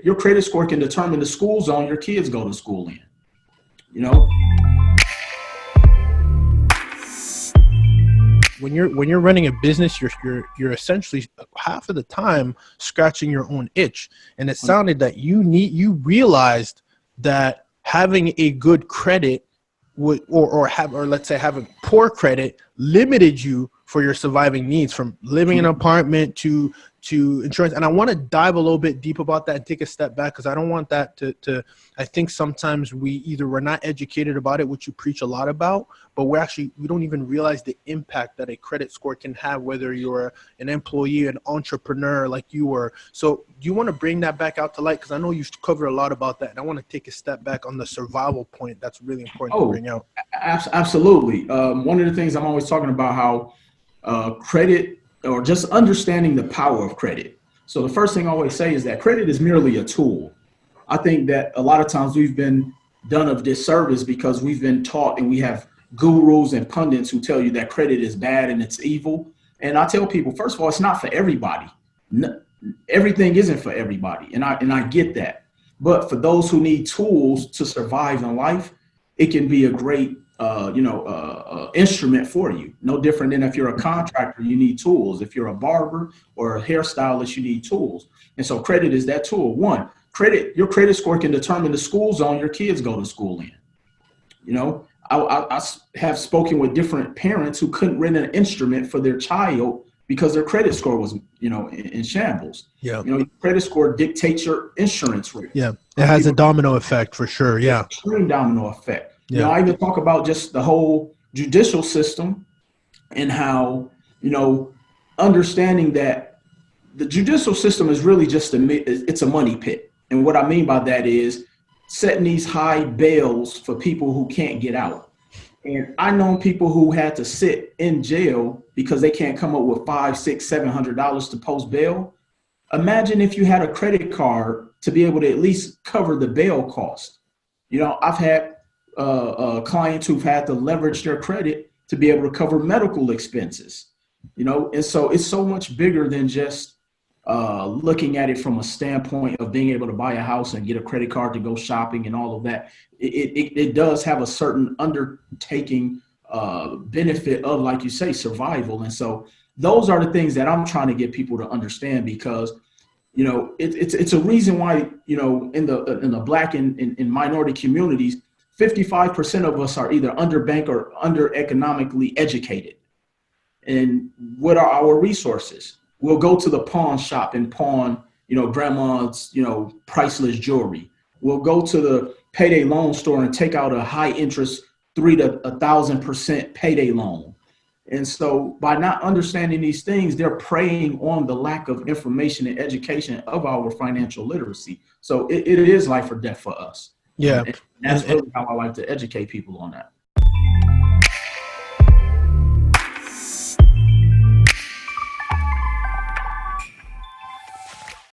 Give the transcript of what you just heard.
your credit score can determine the school zone your kids go to school in, you know? When you're running a business, you're essentially half of the time scratching your own itch. And it sounded that you realized that having a good credit would, or let's say having poor credit limited you for your surviving needs, from living in an apartment to insurance. And I want to dive a little bit deep about that and take a step back, because I don't want that to I think sometimes we're not educated about it, which you preach a lot about, but we don't even realize the impact that a credit score can have, whether you're an employee, an entrepreneur like you were. So do you want to bring that back out to light? Because I know you've covered a lot about that, and I want to take a step back on the survival point. That's really important to bring out. Absolutely. One of the things I'm always talking about, how credit, or just understanding the power of credit. So the first thing I always say is that credit is merely a tool. I think that a lot of times we've been done a disservice because we've been taught, and we have gurus and pundits who tell you that credit is bad and it's evil. And I tell people, first of all, it's not for everybody. Everything isn't for everybody. And I get that. But for those who need tools to survive in life, it can be a great instrument for you. No different than if you're a contractor, you need tools. If you're a barber or a hairstylist, you need tools. And so credit is that tool. One, your credit score can determine the school zone your kids go to school in. You know, I have spoken with different parents who couldn't rent an instrument for their child because their credit score was, in shambles. Yeah. Your credit score dictates your insurance rate. Yeah. It has a domino effect for sure. Yeah. Extreme domino effect. Yeah. I even talk about just the whole judicial system and how, understanding that the judicial system is really just it's a money pit. And what I mean by that is setting these high bails for people who can't get out. And I know people who had to sit in jail because they can't come up with $500, $600, $700 to post bail. Imagine if you had a credit card to be able to at least cover the bail cost. I've had clients who've had to leverage their credit to be able to cover medical expenses, and so it's so much bigger than just looking at it from a standpoint of being able to buy a house and get a credit card to go shopping and all of that. It does have a certain undertaking benefit of, like you say, survival. And so those are the things that I'm trying to get people to understand, because it's a reason why, in the Black and minority communities, 55% of us are either underbanked or under economically educated. And what are our resources? We'll go to the pawn shop and pawn, grandma's, priceless jewelry. We'll go to the payday loan store and take out a high interest 3,000 to 1,000% payday loan. And so by not understanding these things, they're preying on the lack of information and education of our financial literacy. So it is life or death for us. Yeah. And that's really how I like to educate people on that.